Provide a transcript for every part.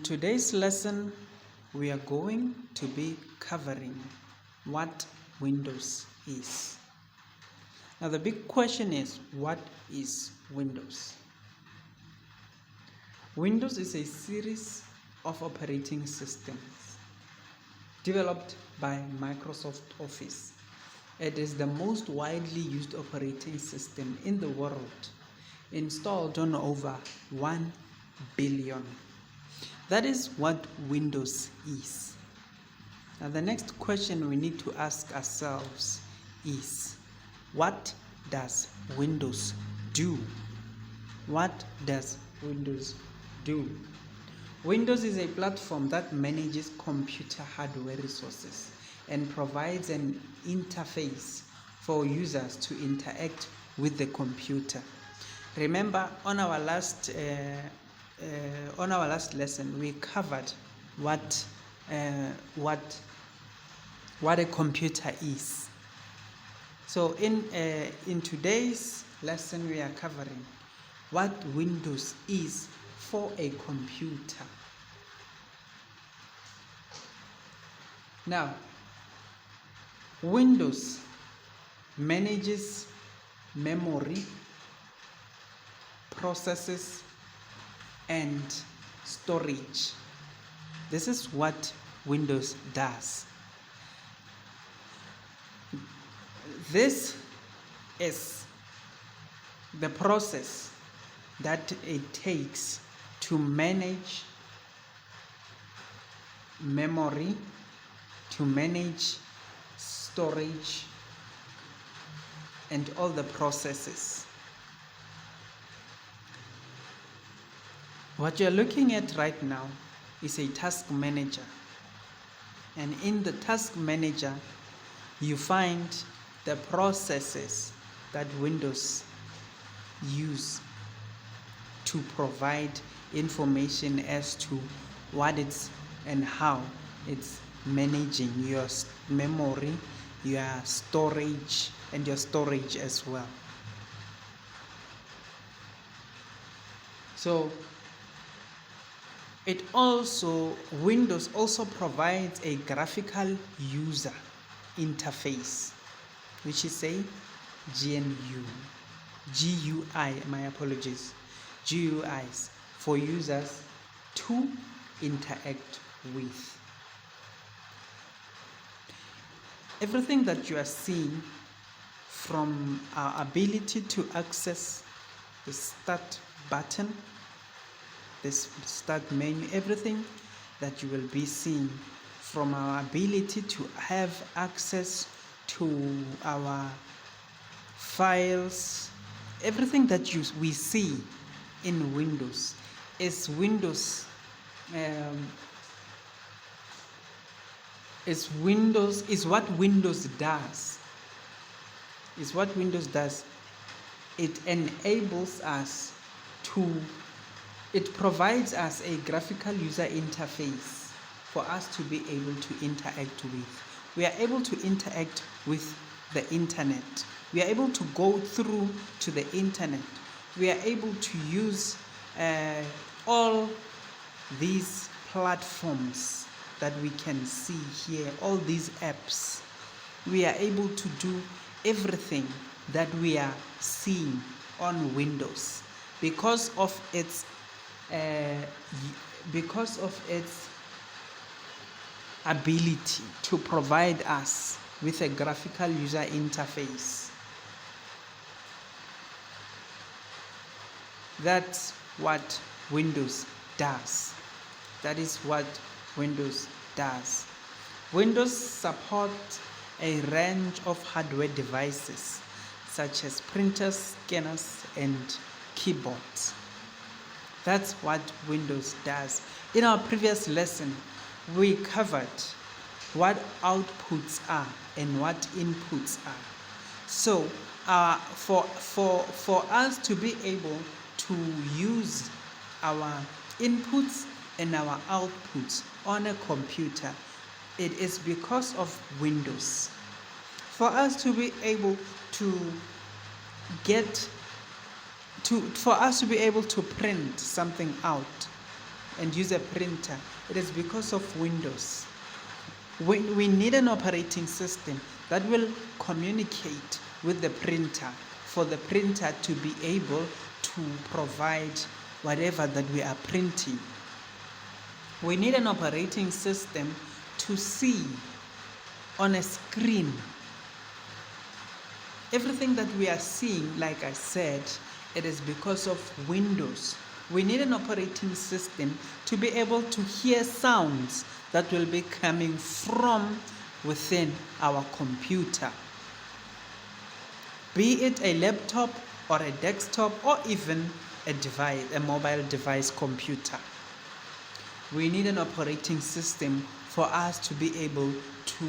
today's lesson, we are going to be covering what Windows is. Now, the big question is, what is Windows? Windows is a series of operating systems developed by Microsoft Office. It is the most widely used operating system in the world, installed on over 1 billion. That is what Windows is. Now, the next question we need to ask ourselves is, what does Windows do? What does Windows do? Windows is a platform that manages computer hardware resources and provides an interface for users to interact with the computer. Remember, on our last lesson, we covered what a computer is. So in today's lesson, we are covering what Windows is for a computer. Now, Windows manages memory, processes, and storage. This is what Windows does. This is the process that it takes to manage memory, to manage storage, and all the processes. What you're looking at right now is a task manager. And in the task manager, you find the processes that Windows use to provide information as to what it's and how it's managing your memory, your storage, and your storage as well. So Windows also provides a graphical user interface, which is a GUIs for users to interact with. Everything that you are seeing, from our ability to access the start button, this start menu, everything that you will be seeing, from our ability to have access to our files, everything that we see in Windows is what Windows does. Is what Windows does. It enables us it provides us a graphical user interface for us to be able to interact with. We are able to interact with the internet. We are able to go through to the internet. We are able to use all these platforms that we can see here, all these apps. We are able to do everything that we are seeing on Windows because of its ability to provide us with a graphical user interface. That's what Windows does. That is what Windows does. Windows supports a range of hardware devices such as printers, scanners, and keyboards. That's what Windows does. In our previous lesson, we covered what outputs are and what inputs are. So for us to be able to use our inputs and our outputs on a computer, it is because of Windows. For us to be able to for us to be able to print something out, and use a printer, it is because of Windows. We need an operating system that will communicate with the printer for the printer to be able to provide whatever that we are printing. We need an operating system to see on a screen everything that we are seeing. Like I said, it is because of Windows. We need an operating system to be able to hear sounds that will be coming from within our computer, be it a laptop or a desktop or even a mobile device computer. We need an operating system for us to be able to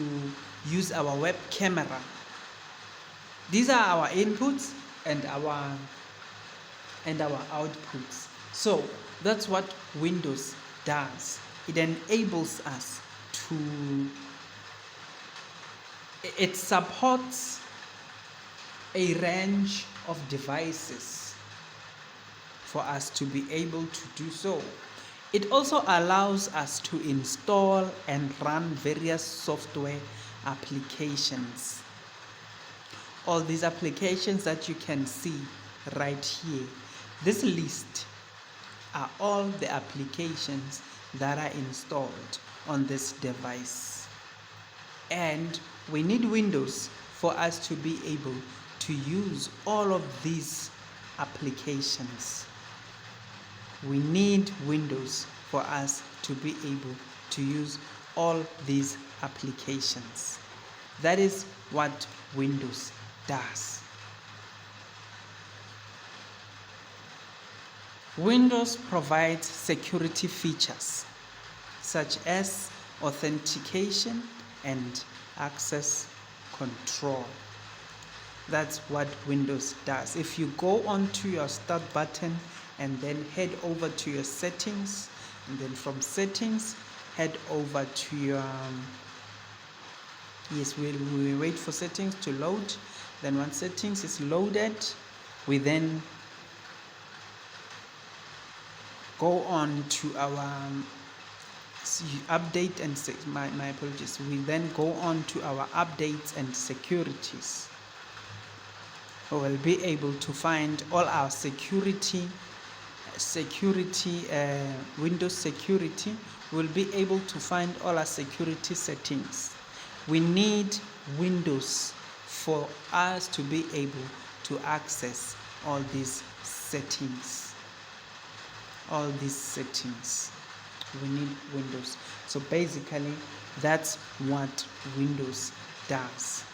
use our web camera. These are our inputs and our outputs. So that's what Windows does. It enables us it supports a range of devices for us to be able to do so. It also allows us to install and run various software applications. All these applications that you can see right here, this list are all the applications that are installed on this device. And we need Windows for us to be able to use all of these applications. We need Windows for us to be able to use all these applications. That is what Windows does. Windows provides security features such as authentication and access control. That's what Windows does. If you go onto your start button and then head over to your settings, and then from settings head over to your we wait for settings to load. Then once settings is loaded, we then go on to our update and my apologies. We then go on to our updates and securities. We will be able to find all our Windows security. We'll be able to find all our security settings. We need Windows for us to be able to access all these settings. We need Windows. So basically, that's what Windows does.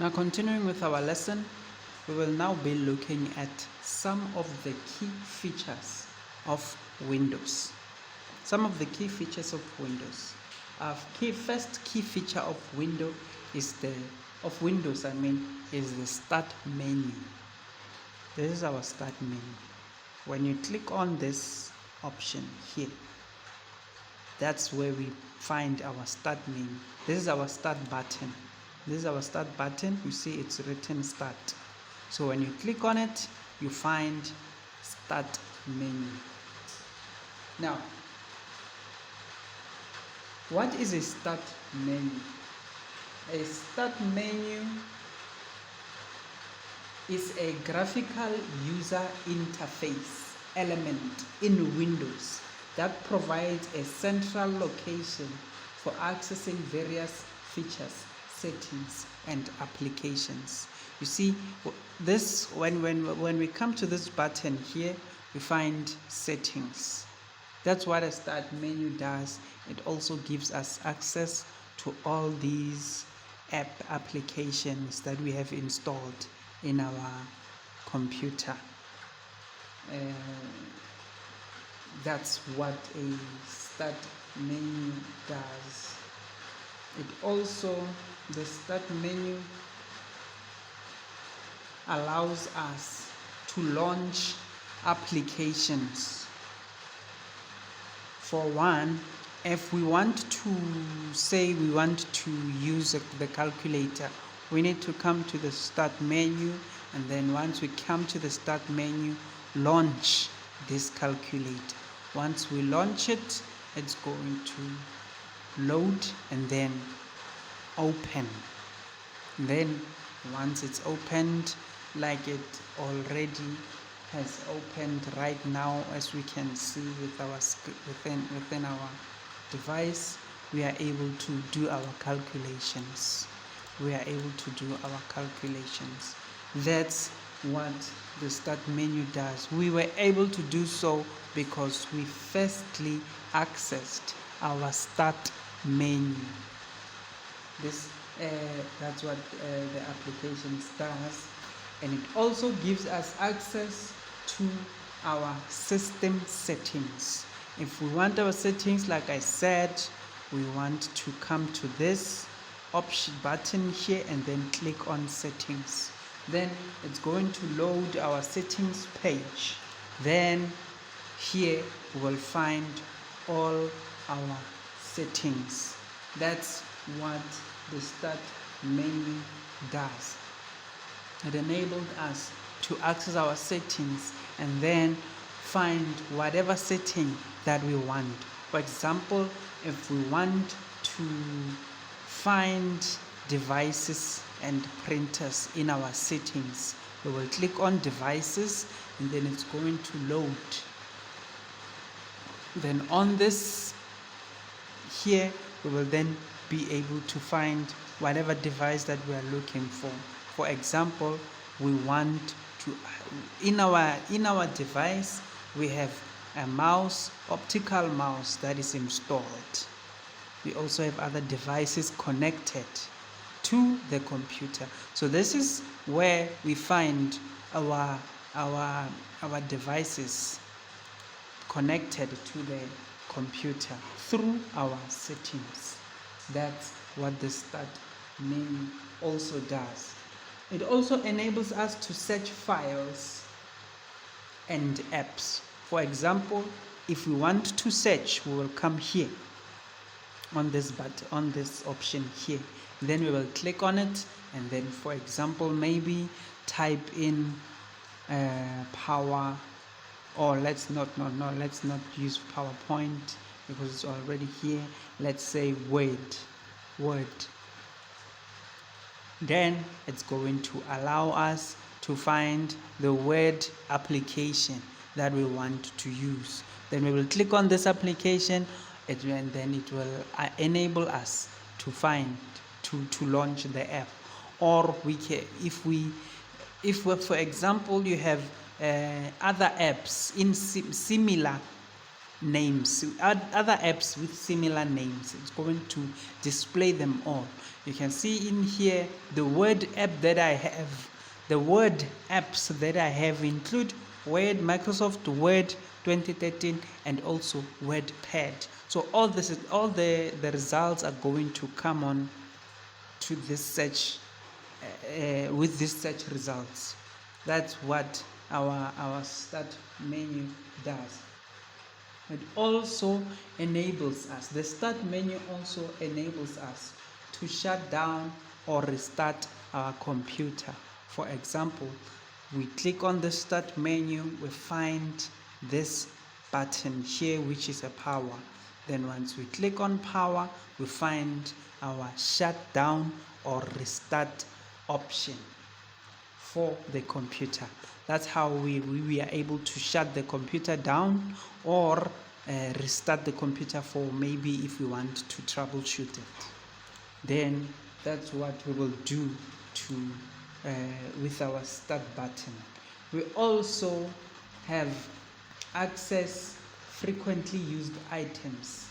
Now, continuing with our lesson, we will now be looking at some of the key features of Windows. Some of the key features of Windows. First key feature of Windows is the start menu. This is our start menu. When you click on this option here, that's where we find our start menu. This is our start button. You see it's written start. So when you click on it, you find start menu. Now, what is a start menu? A start menu is a graphical user interface element in Windows that provides a central location for accessing various features, settings, and applications. You see, this when we come to this button here, we find settings. That's what a start menu does. It also gives us access to all these applications that we have installed in our computer. That's what a start menu does. The start menu allows us to launch applications. For one, if we want to say we want to use the calculator, we need to come to the start menu, and then once we come to the start menu, launch this calculator. Once we launch it, it's going to load and then open. Then once it's opened, like it already has opened right now, as we can see with our within our device, we are able to do our calculations. That's what the start menu does. We were able to do so because we firstly accessed our start menu. That's what the application does, and it also gives us access to our system settings. If we want our settings, like I said, we want to come to this option button here and then click on settings. Then it's going to load our settings page. Then here we will find all our settings. That's what the start menu does. It enabled us to access our settings and then find whatever setting that we want. For example, if we want to find devices and printers in our settings, we will click on devices and then it's going to load. Then on this here, we will then be able to find whatever device that we are looking for. For example, we want to in our device we have a mouse, optical mouse, that is installed. We also have other devices connected to the computer. So this is where we find our devices connected to the computer through our settings. That's what the start menu also does. It also enables us to search files and apps. For example, if we want to search, we will come here on this button, on this option here. Then we will click on it, and then, for example, maybe type in power, or let's not use PowerPoint because it's already here. Let's say Word. Then it's going to allow us to find the Word application that we want to use. Then we will click on this application, and then it will enable us to find to launch the app. Or we can, if for example you have other apps in similar names, other apps with similar names, it's going to display them all. You can see in here the Word app that I have. The Word apps that I have include Word, Microsoft Word 2013, and also WordPad. So all the results are going to come on to this search with these search results. That's what our start menu does. It also enables us, the start menu also enables us to shut down or restart our computer. For example, we click on the start menu, we find this button here, which is a power. Then once we click on power, we find our shutdown or restart option for the computer. That's how we are able to shut the computer down or restart the computer for maybe if we want to troubleshoot it. Then that's what we will do to with our start button. We also have access frequently used items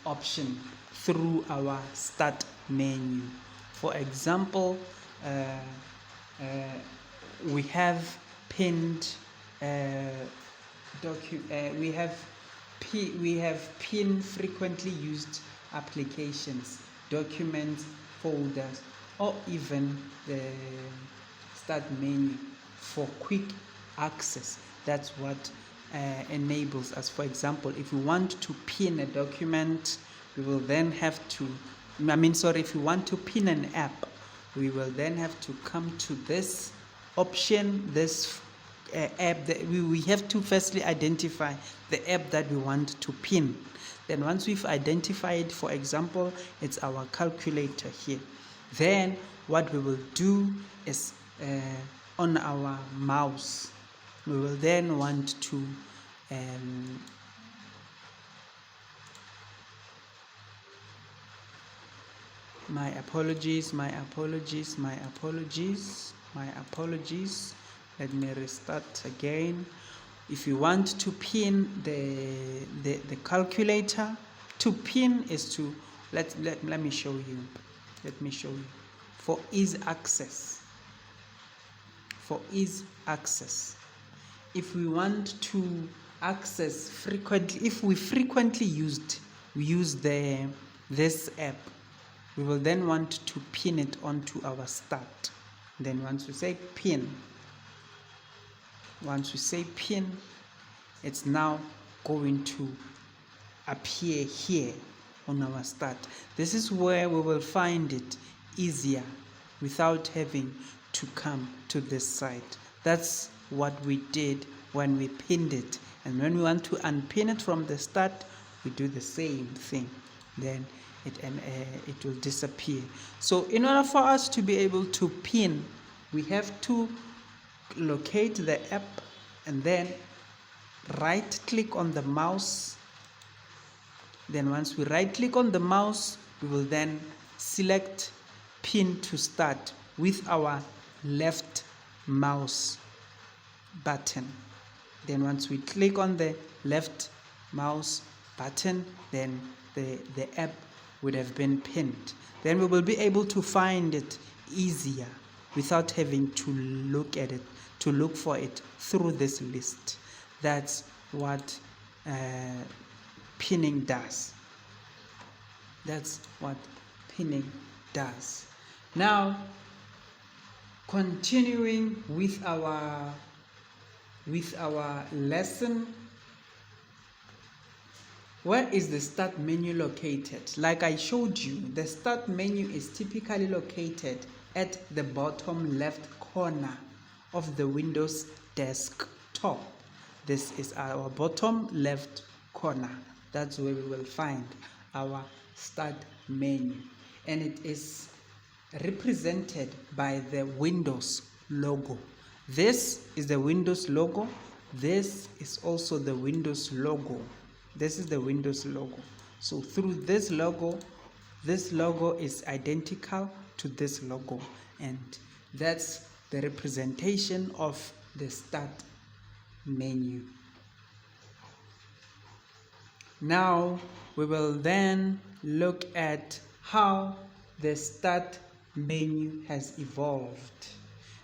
option through our start menu. For example, we have pinned we have pinned frequently used applications, documents, folders, or even the start menu for quick access. That's what enables us. For example, if we want to pin a document, we will then have to, if we want to pin an app, we will then have to come to this option, this app. That we have to firstly identify the app that we want to pin. Then once we've identified, for example, it's our calculator here, then what we will do is on our mouse, we will then want to my apologies, let me restart again. If you want to pin the calculator, to pin is to let me show you. For ease access, if we want to access frequently, if we frequently use this app, we will then want to pin it onto our start. Then once we say pin, it's now going to appear here on our start. This is where we will find it easier without having to come to this side. That's what we did when we pinned it, and when we want to unpin it from the start, we do the same thing. Then it will disappear. So in order for us to be able to pin, we have to locate the app and then right click on the mouse. Then once we right click on the mouse, we will then select pin to start with our left mouse button. Then once we click on the left mouse button, then the app would have been pinned. Then we will be able to find it easier without having to look for it through this list. That's what pinning does. Now, continuing with our lesson, where is the start menu located? Like I showed you, the start menu is typically located at the bottom left corner of the Windows desktop. This is our bottom left corner. That's where we will find our start menu, and it is represented by the Windows logo. This is the Windows logo. This is also the Windows logo. This is the Windows logo. So through this logo is identical to this logo, and that's the representation of the start menu. Now we will then look at how the start menu has evolved.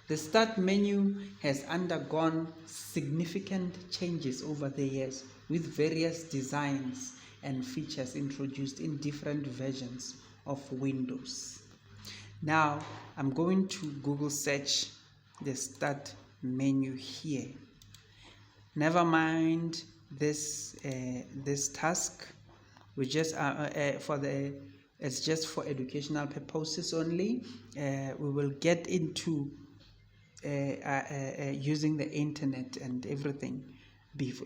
The start menu has undergone significant changes over the years, with various designs and features introduced in different versions of Windows. Now I'm going to Google search the start menu here. Never mind this task. We just it's just for educational purposes only. We will get into using the internet and everything.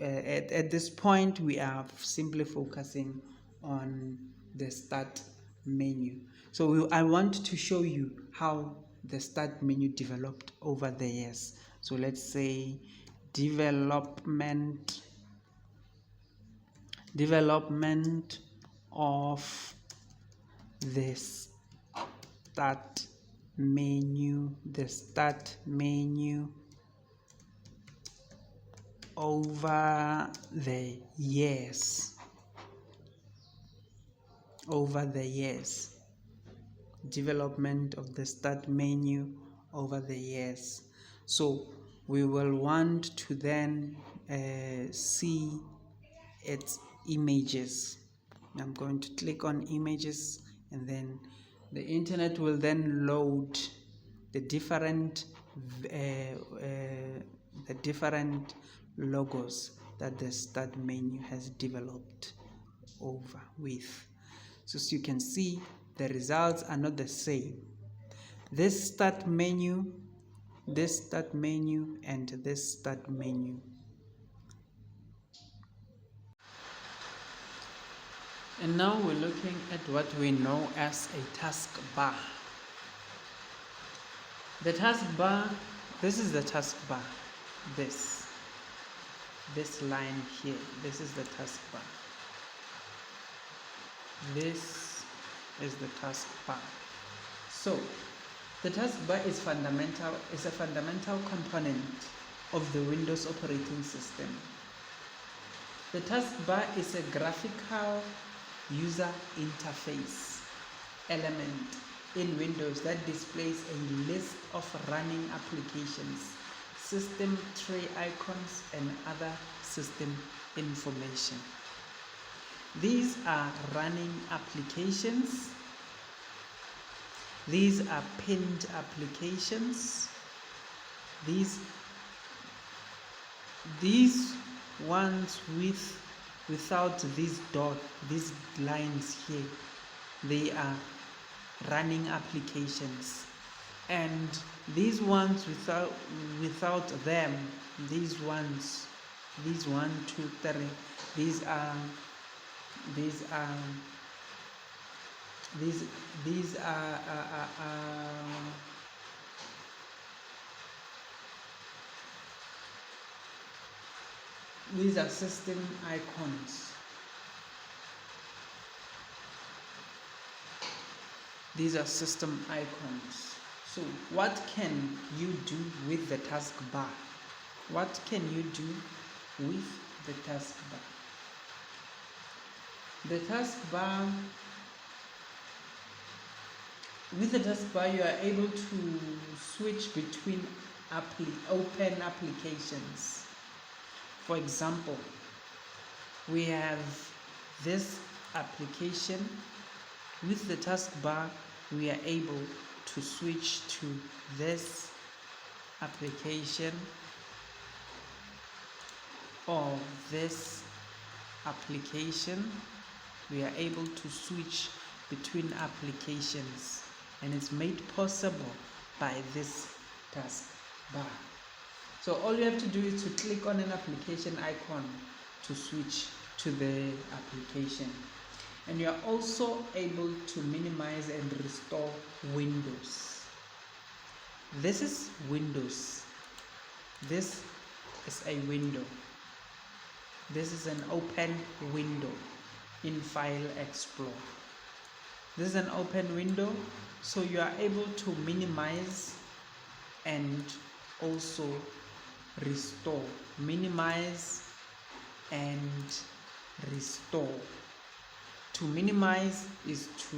At this point, we are simply focusing on the start menu. So I want to show you how the start menu developed over the years. So let's say development of the start menu, over the years, development of the start menu over the years. So we will want to then see its images. I'm going to click on images, and then the internet will then load the different logos that the start menu has developed over with. So as you can see, the results are not the same. This start menu, and this start menu. And now we're looking at what we know as a taskbar. The taskbar, this is the taskbar. This line here, this is the taskbar. This is the taskbar. So the taskbar is a fundamental component of the Windows operating system. The taskbar is a graphical user interface element in Windows that displays a list of running applications, system tray icons, and other system information. These are running applications. These are pinned applications. These ones without these lines here, they are running applications. And these ones without them, these 1, 2, 3, these are system icons. These are system icons. So what can you do with the taskbar? What can you do with the taskbar? With the taskbar, you are able to switch between open applications. For example, we have this application. With the taskbar, we are able to switch to this application or this application. We are able to switch between applications, and it's made possible by this taskbar. So all you have to do is to click on an application icon to switch to the application. And you are also able to minimize and restore windows. This is Windows. This is a window. This is an open window in File Explorer. This is an open window, so you are able to minimize and also restore. Minimize and restore. To minimize is to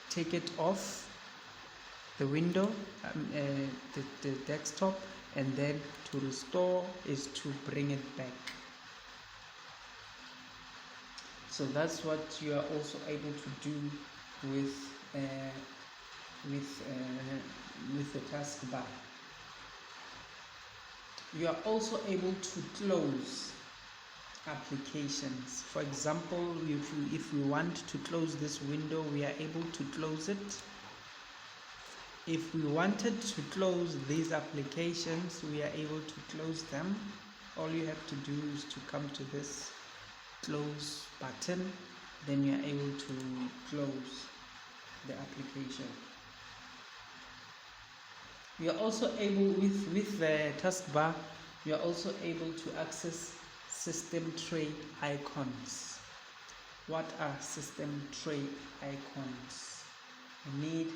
take it off the window, the desktop, and then to restore is to bring it back. So that's what you are also able to do with the taskbar. You are also able to close applications. For example, if we want to close this window, we are able to close it. If we wanted to close these applications, we are able to close them. All you have to do is to come to this close button, then you are able to close the application. You are also able, with the taskbar, you are also able to access system tray icons. What are system tray icons? You need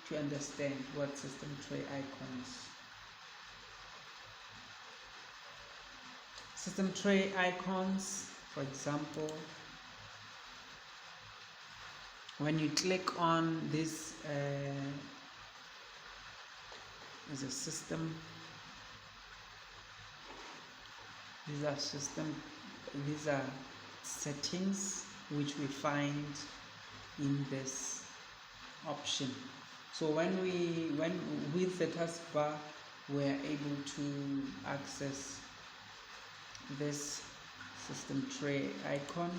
to understand what system tray icons. System tray icons, for example, when you click on this is a system. These are settings which we find in this option. So when with the taskbar, we are able to access this system tray icon,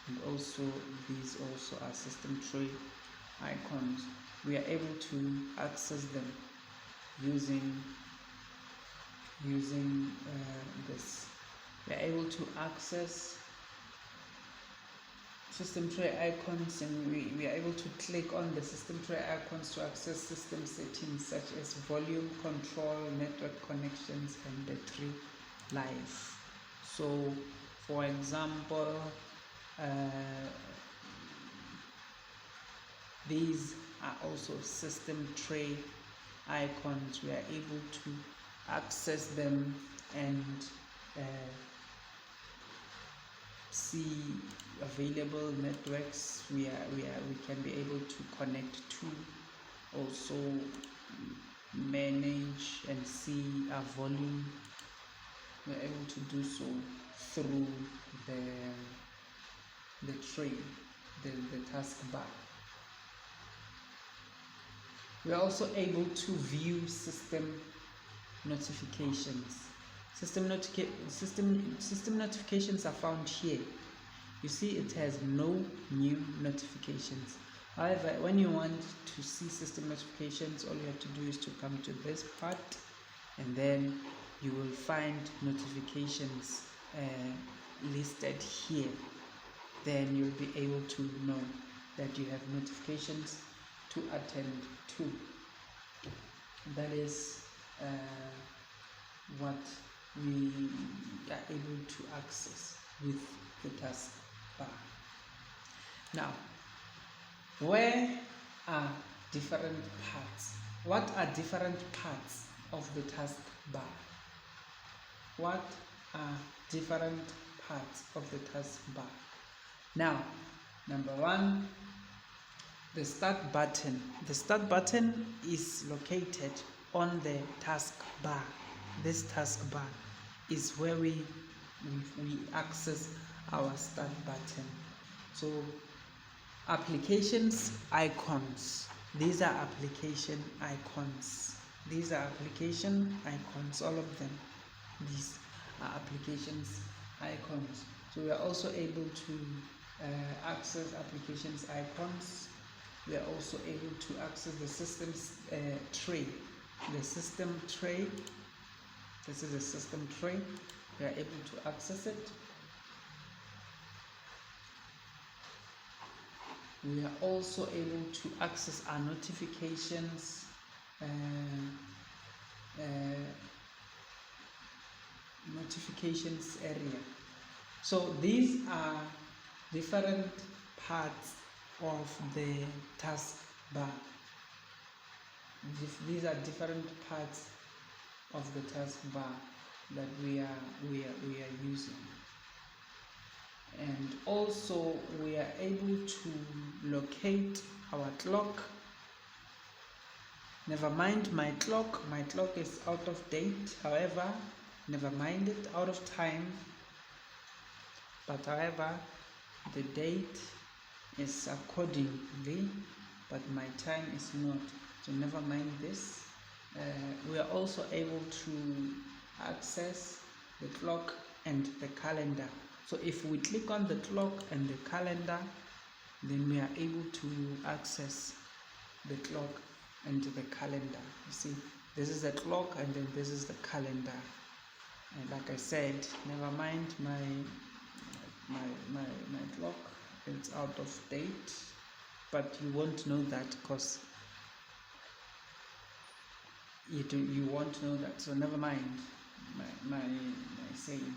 and also these also are system tray icons. We are able to access them using this. We are able to access system tray icons, and we are able to click on the system tray icons to access system settings such as volume control, network connections, and battery life. So for example, these are also system tray icons. We are able to access them and see available networks we can be able to connect to, also manage and see our volume. We're able to do so through the tray, the taskbar. We are also able to view system notifications. System notifications are found here. You see it has no new notifications. However, when you want to see system notifications, all you have to do is to come to this part, and then you will find notifications listed here. Then you'll be able to know that you have notifications to attend to. That is what we are able to access with the taskbar. Now, where are different parts? What are different parts of the taskbar? What are different parts of the taskbar? Now, number one, the start button. The start button is located on the taskbar. This taskbar is where we access our start button. So applications icons. These are application icons. These are application icons. All of them. These are applications icons. So we are also able to access applications icons. We are also able to access the system's tray. The system tray. This is a system tray. We are able to access it. We are also able to access our notifications, notifications area. So these are different parts of the taskbar. These are different parts of the taskbar that we are using. And also we are able to locate our clock. Never mind my clock is out of date. However, never mind it, out of time. But however, the date is accordingly, but my time is not. So never mind this. We are also able to access the clock and the calendar. So if we click on the clock and the calendar, then we are able to access the clock and the calendar. You see, this is the clock and then this is the calendar. And like I said, never mind my clock, it's out of date, but you won't know that because you won't know that. So never mind my saying.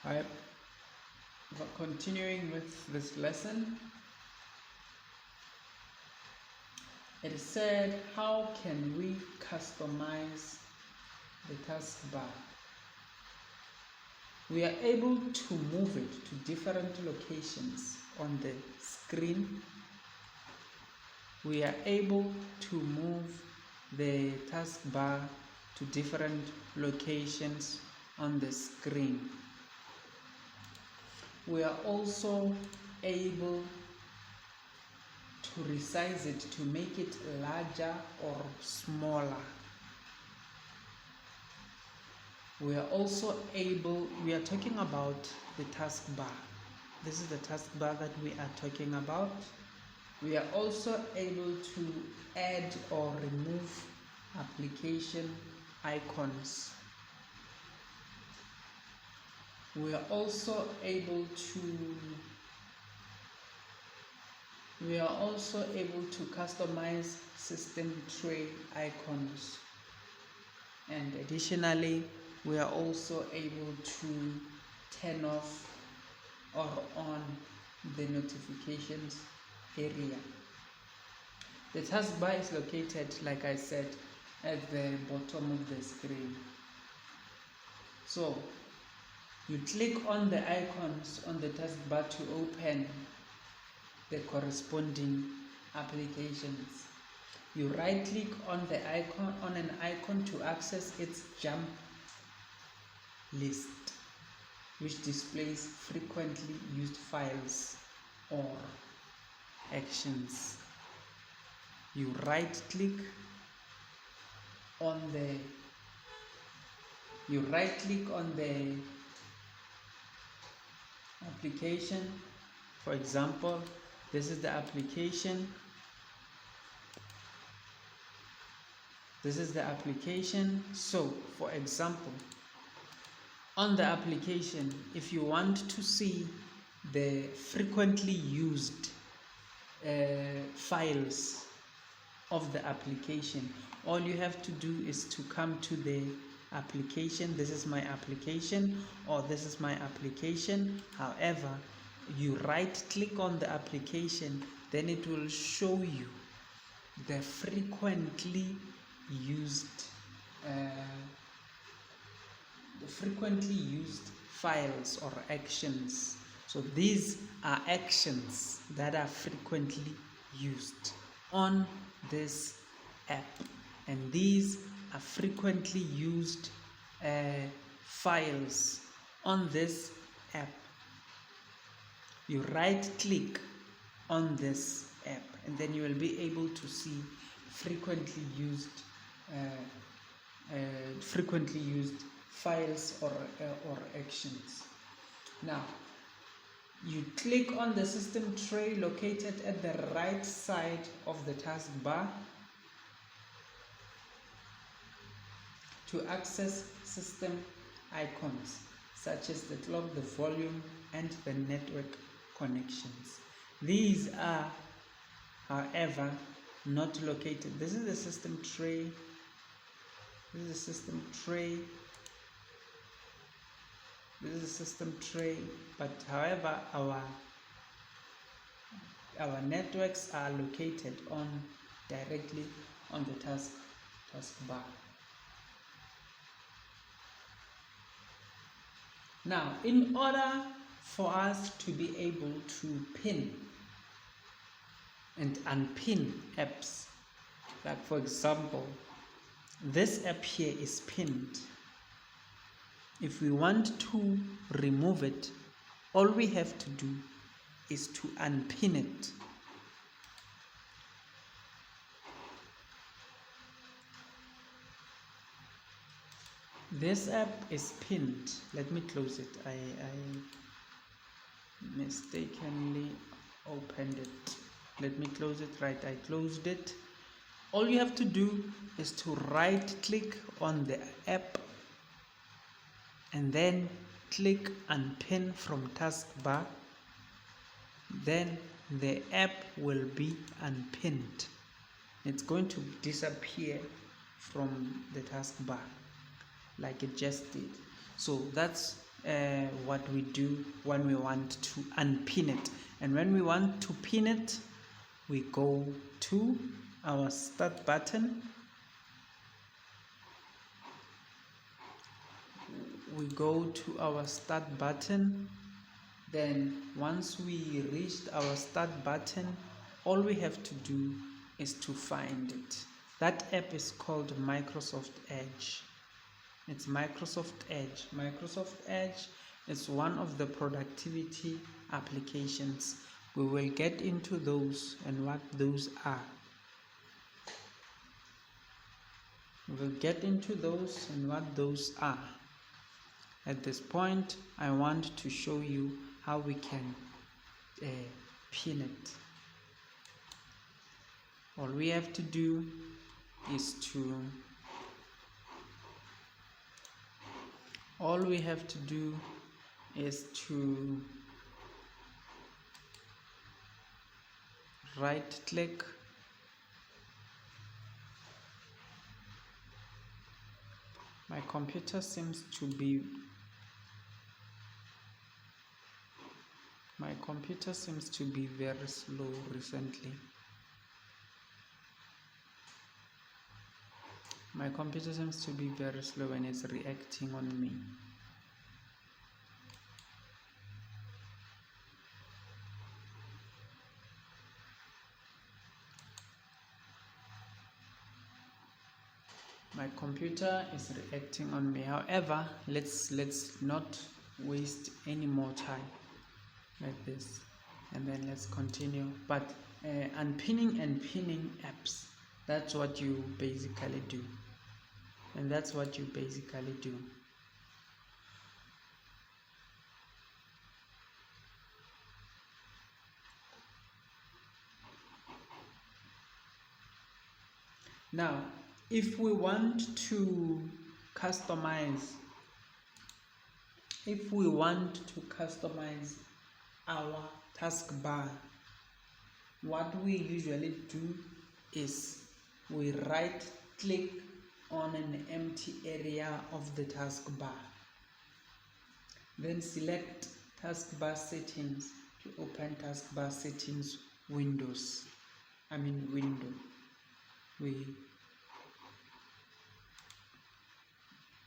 Alright. Continuing with this lesson, it is said, how can we customize the taskbar? We are able to move it to different locations on the screen. We are able to move the taskbar to different locations on the screen. We are also able to resize it to make it larger or smaller. We are talking about the taskbar. This is the taskbar that we are talking about. We are also able to add or remove application icons. We are also able to customize system tray icons, and additionally we are also able to turn off or on the notifications area. The taskbar is located, like I said, at the bottom of the screen. So you click on the icons on the taskbar to open the corresponding applications. You right click on an icon to access its jump list, which displays frequently used files or actions. You right click on the application. For example, this is the application. So for example, on the application, if you want to see the frequently used files of the application, all you have to do is to come to the application. This is my application, or this is my application. However, you right click on the application, then it will show you the frequently used files or actions. So these are actions that are frequently used on this app, and these are frequently used files on this app. You right click on this app, and then you will be able to see frequently used files or actions. Now you click on the system tray located at the right side of the taskbar to access system icons such as the clock, the volume, and the network connections. These are, however, not located. This is the system tray. But however, our networks are located directly on the taskbar. Now, in order for us to be able to pin and unpin apps, like for example, this app here is pinned. If we want to remove it, all we have to do is to unpin it. This app is pinned. Let me close it. I mistakenly opened it. Let me close it. Right, I closed it. All you have to do is to right click on the app and then click unpin from taskbar. Then the app will be unpinned. It's going to disappear from the taskbar like it just did. So that's what we do when we want to unpin it. And when we want to pin it, we go to our start button. Then once we reached our start button, all we have to do is to find it. That app is called Microsoft Edge. It's Microsoft Edge. Microsoft Edge is one of the productivity applications. We will get into those and what those are. At this point, I want to show you how we can pin it. All we have to do is to right click, my computer seems to be very slow recently. My computer seems to be very slow when it's reacting on me. My computer is reacting on me. However, let's not waste any more time like this, and then let's continue. But unpinning and pinning apps, that's what you basically do. Now, if we want to customize our taskbar, what we usually do is we right click on an empty area of the taskbar, then select taskbar settings to open taskbar settings window.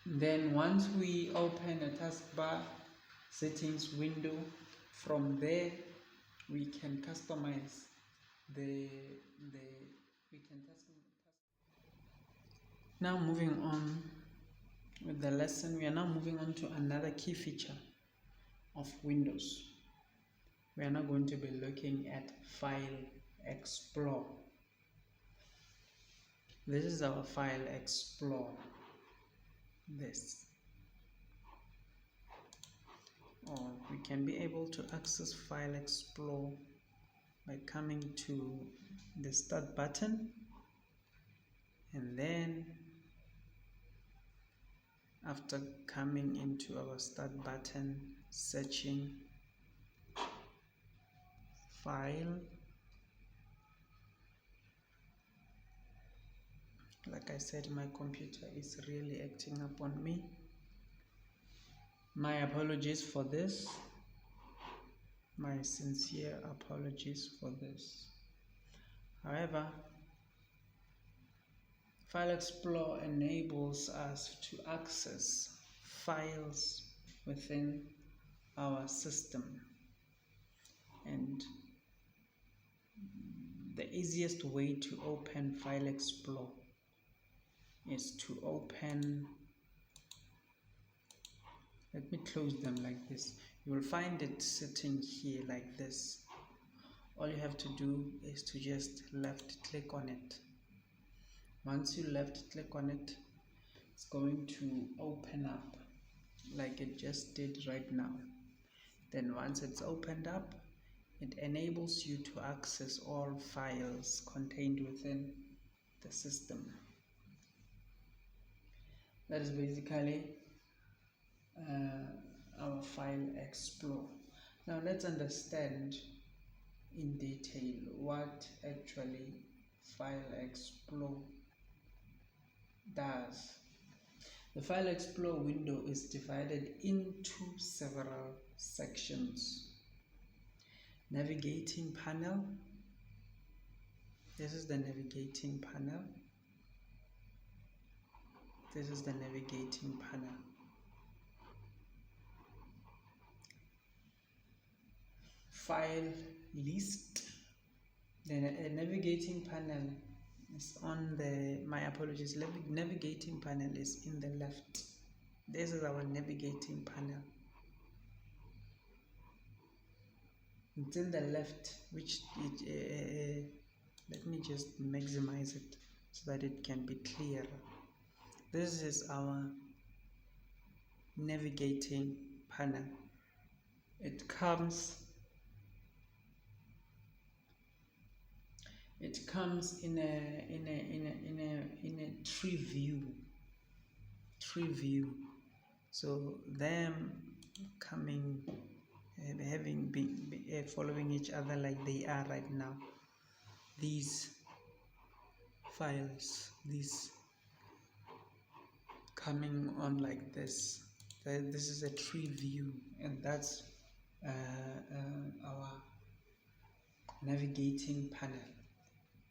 Then once we open a taskbar settings window, from there we can customize Now moving on with the lesson, we are now moving on to another key feature of Windows. We are now going to be looking at File Explorer. This is our File Explorer. Or we can be able to access File Explorer by coming to the Start button, and then after coming into our Start button, searching File. Like I said, my computer is really acting up on me. My apologies for this. My sincere apologies for this. However, File Explorer enables us to access files within our system, and the easiest way to open File Explorer is to open, let me close them like this. You will find it sitting here like this. All you have to do is to just left click on it. Once you left click on it, it's going to open up like it just did right now. Then once it's opened up, it enables you to access all files contained within the system. That is basically our File Explorer. Now let's understand in detail what actually File Explorer does. The File Explorer window is divided into several sections. Navigating panel. This is the navigating panel. This is the navigating panel. File list. The navigating panel is on the, my apologies, navigating panel is in the left. This is our navigating panel. It's in the left, which let me just maximize it so that it can be clearer. This is our navigating panel. It comes in a tree view. So them coming, having been following each other like they are right now. These files, these coming on like this. This is a tree view, and that's our navigating panel.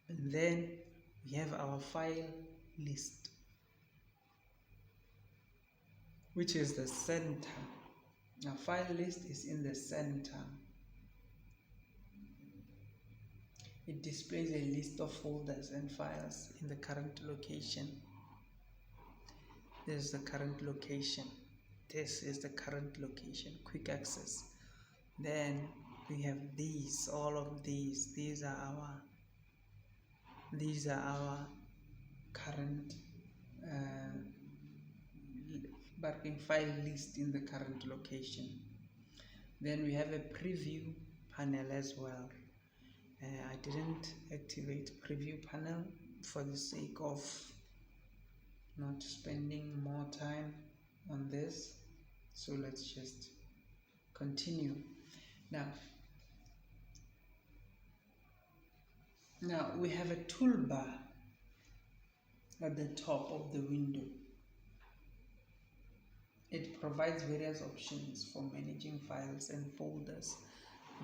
And then we have our file list, which is the center. Our file list is in the center. It displays a list of folders and files in the current location. This is the current location. This is the current location, quick access. Then we have these, all of these. These are our current working file list in the current location. Then we have a preview panel as well. I didn't activate preview panel for the sake of not spending more time on this, so let's just continue. Now we have a toolbar at the top of the window. It provides various options for managing files and folders.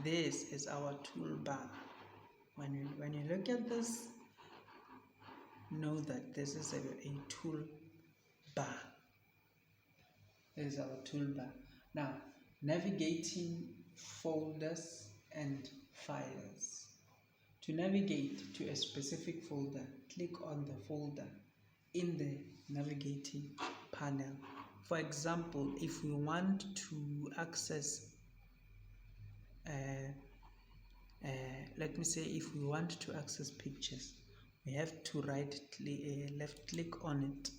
This is our toolbar. When you look at this, know that this is a toolbar. This is our toolbar. Now, navigating folders and files. To navigate to a specific folder, click on the folder in the navigating panel. For example, if we want to access, let me say if we want to access pictures, we have to left click on it.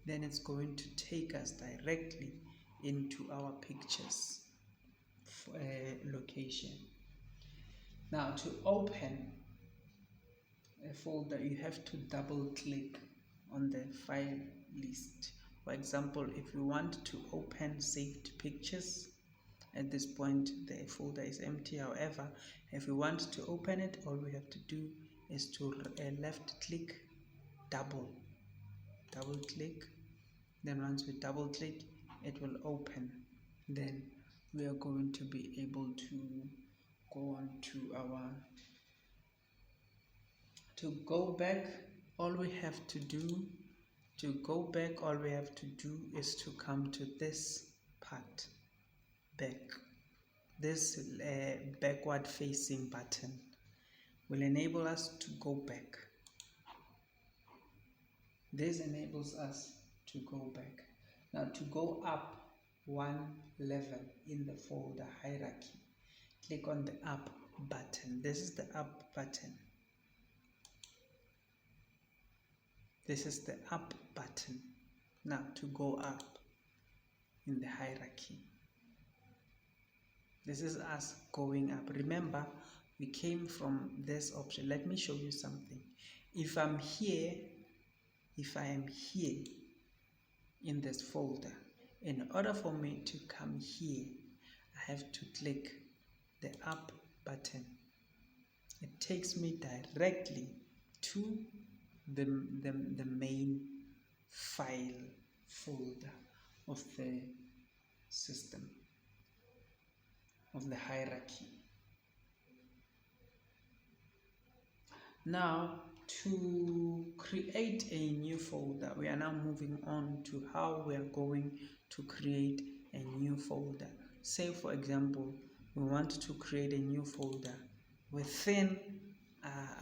Then it's going to take us directly into our pictures location. Now, to open a folder, you have to double click on the file list. For example, if you want to open saved pictures, at this point the folder is empty. However, if we want to open it, all we have to do is to left click, double click. Then once we double click, it will open. Then we are going to be able to go on to go back. All we have to do is to come to this part, back. This backward facing button will enable us to go back. This enables us to go back. Now, to go up one level in the folder hierarchy, click on the up button. This is the up button. This is the up button. Now, to go up in the hierarchy. This is us going up. Remember, we came from this option. Let me show you something. If I am here in this folder, in order for me to come here, I have to click the up button. It takes me directly to the main file folder of the system, of the hierarchy. Now, to create a new folder, we are now moving on to how we are going to create a new folder. Say, for example, we want to create a new folder within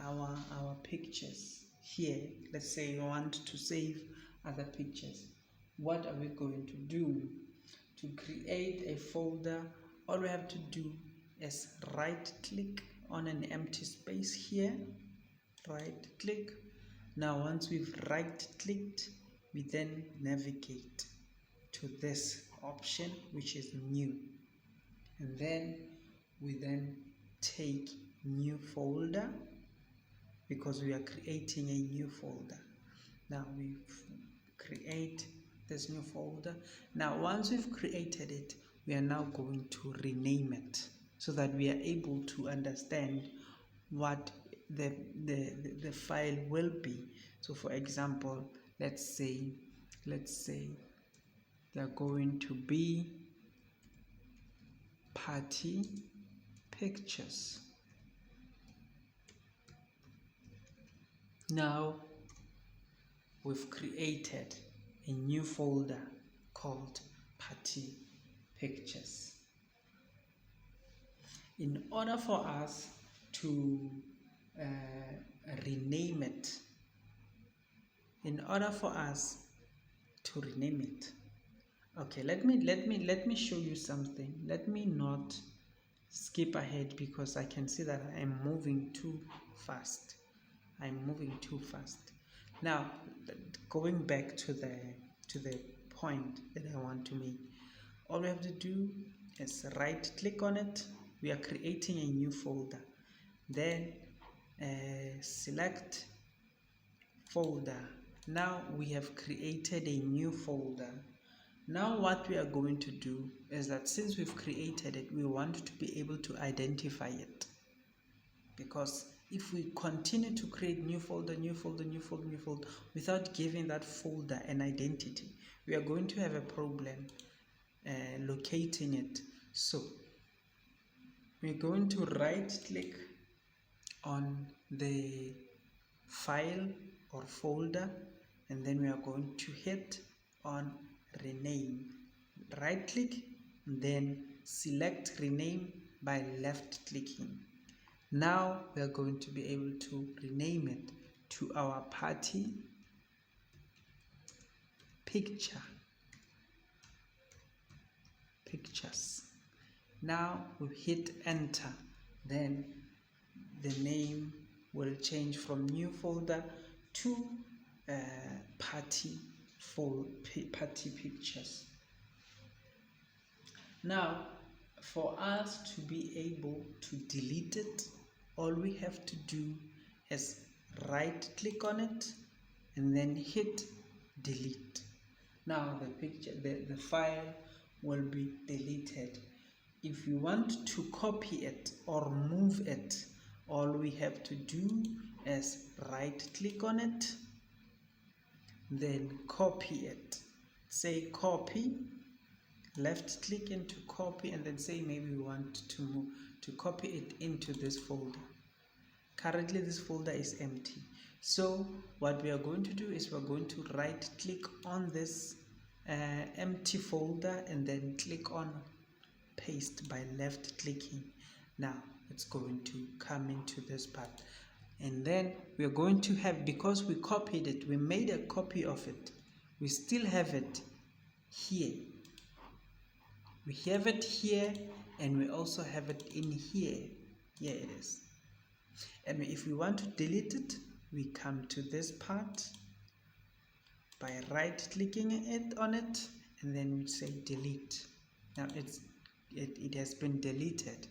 our pictures. Here, let's say we want to save other pictures. What are we going to do? To create a folder, all we have to do is right click on an empty space here. Right click. Now once we've right clicked, we then navigate to this option, which is new, and then we then take new folder, because we are creating a new folder. Now we create this new folder. Now once we've created it, we are now going to rename it so that we are able to understand what the file will be. So for example, let's say they're going to be party pictures. Now we've created a new folder called party pictures. In order for us to rename it, okay, let me show you something. Let me not skip ahead because I can see that I am moving too fast. Now, going back to the point that I want to make, all we have to do is right click on it. We are creating a new folder, then select folder. Now we have created a new folder. Now what we are going to do is that since we've created it, we want to be able to identify it, because if we continue to create new folder without giving that folder an identity, we are going to have a problem locating it. So we're going to right click on the file or folder, and then we are going to hit on rename. Right click, then select rename by left clicking. Now we are going to be able to rename it to our party pictures. Now we hit enter, then the name will change from new folder to party pictures. Now for us to be able to delete it, all we have to do is right click on it and then hit delete. Now the file will be deleted. If you want to copy it or move it, all we have to do is right click on it, then copy it. Say copy, left click into copy, and then say maybe we want to copy it into this folder. Currently this folder is empty. So what we are going to do is we're going to right click on this empty folder and then click on paste by left clicking. Now it's going to come into this part, and then we are going to have, because we copied it, we made a copy of it, we still have it here. We have it here, and we also have it in here. Here it is. And if we want to delete it, we come to this part by right clicking on it, and then we say delete. Now it has been deleted.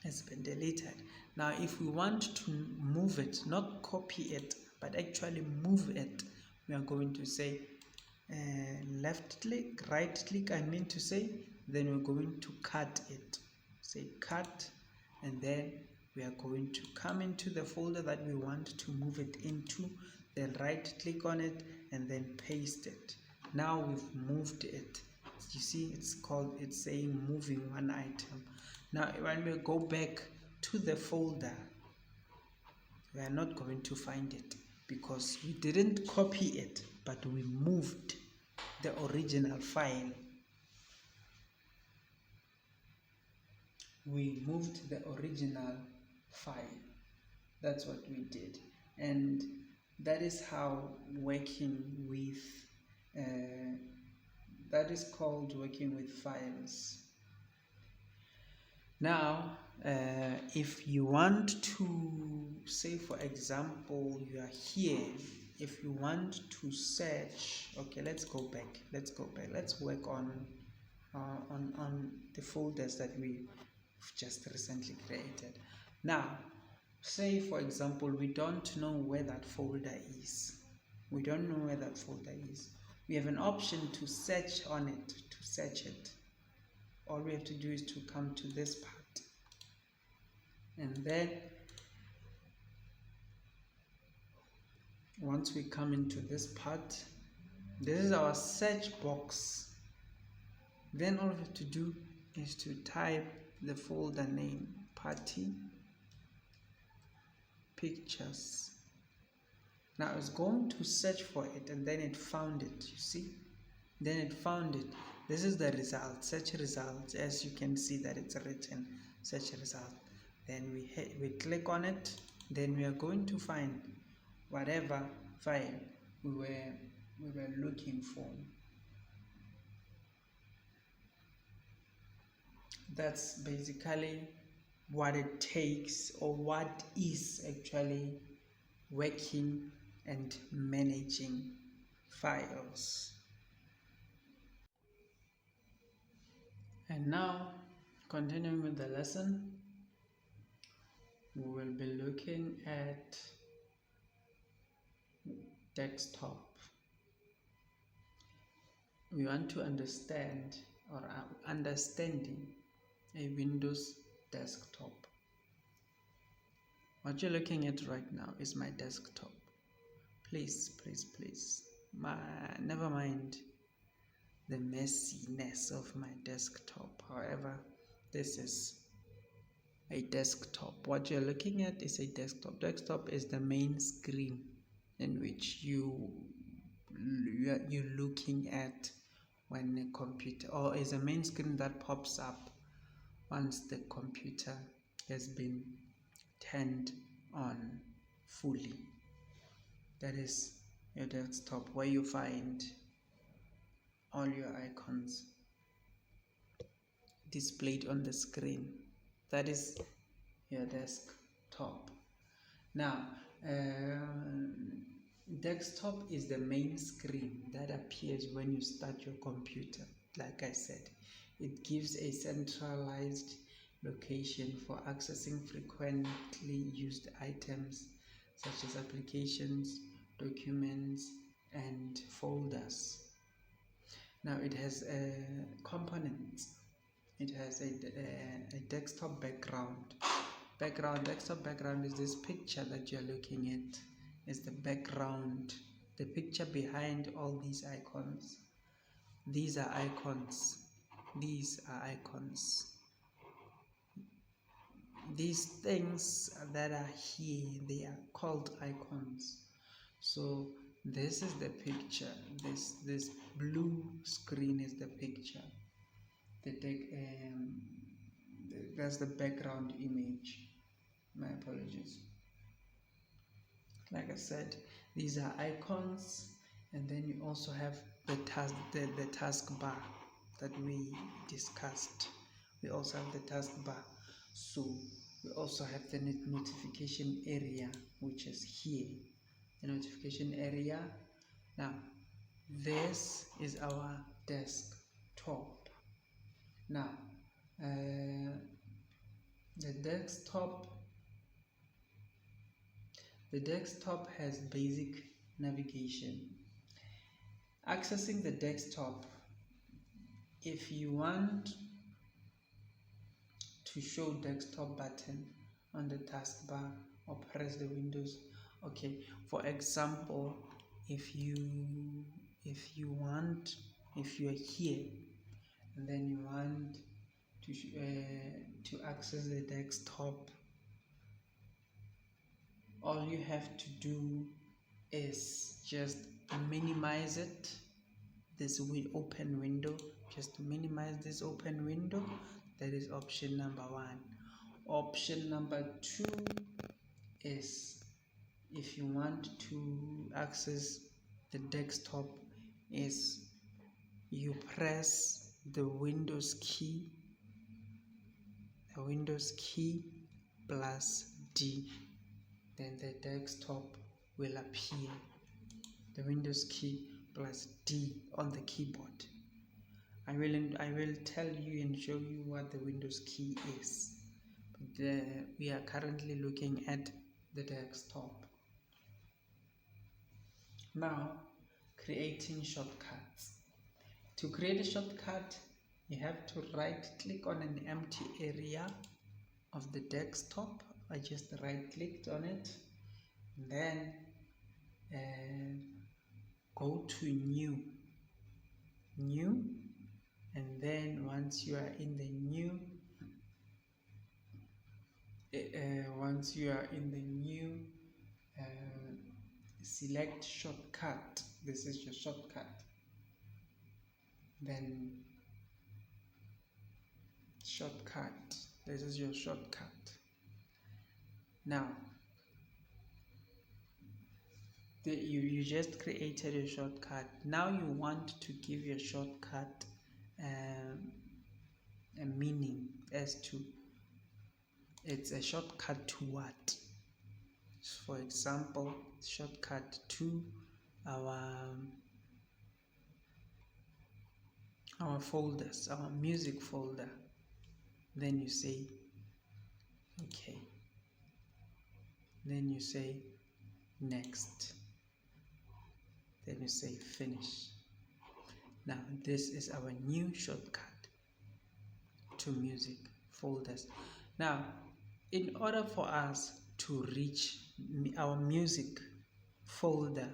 It's been deleted. Now if we want to move it, not copy it, but actually move it, we are going to say left click, right click I mean to say, then we're going to cut it. Say cut, and then we are going to come into the folder that we want to move it into, then right click on it and then paste it. Now we've moved it. You see it's saying moving one item. Now when we go back to the folder, we are not going to find it because we didn't copy it, but we moved the original file. We moved the original file. That's what we did, and that is how working with that is called working with files. Now if you want to say, for example, you are here if you want to search, okay, let's go back, let's work on the folders that we've just recently created. Now, say for example, we don't know where that folder is. We have an option to search on it, to search it. All we have to do is to come to this part, and then once we come into this part, this is our search box. Then all we have to do is to type the folder name, party pictures. Now it's going to search for it, and then it found it. You see, then it found it. This is the result, search results. As you can see that it's written search result. Then we click on it. Then we are going to find whatever file we were looking for. That's basically what it takes, or what is actually working and managing files. And now, continuing with the lesson, we will be looking at desktop. We want to understand, or understanding a Windows desktop. What you're looking at right now is my desktop. Please, never mind the messiness of my desktop. However, this is a desktop. What you're looking at is a desktop. Desktop is the main screen in which you're looking at when a computer, or is a main screen that pops up once the computer has been turned on fully. That is your desktop, where you find all your icons displayed on the screen. That is your desktop. Now, desktop is the main screen that appears when you start your computer. Like I said, it gives a centralized location for accessing frequently used items such as applications, documents, and folders. Now it has components. It has a desktop background. Desktop background is this picture that you're looking at. Is the background, the picture behind all these icons. These are icons. These things that are here, they are called icons. So this is the picture. This blue screen is the picture. That's the background image. My apologies. Like I said, these are icons, and then you also have the taskbar that we discussed. We also have the taskbar. So we also have the notification area, which is here. The notification area. Now, this is our desktop. Now, the desktop has basic navigation. Accessing the desktop, if you want to show desktop button on the taskbar or press the Windows. Okay, for example, if you are here and then you want to access the desktop, all you have to do is just minimize it, this open window. Just minimize this open window. That is option number 1. Option number 2 is, if you want to access the desktop, is you press the Windows key plus D, then the desktop will appear. the Windows key plus D on the keyboard. I will tell you and show you what the Windows key is. But we are currently looking at the desktop. Now, creating shortcuts. To create a shortcut, you have to right click on an empty area of the desktop. I just right clicked on it, then go to new, and then once you are in the new, select shortcut. This is your shortcut. Then shortcut. This is your shortcut. Now, you just created a shortcut. Now you want to give your shortcut a meaning as to it's a shortcut to what. For example, shortcut to our folders, our music folder. Then you say okay, then you say next, then you say finish. Now this is our new shortcut to music folders. Now, in order for us to reach our music folder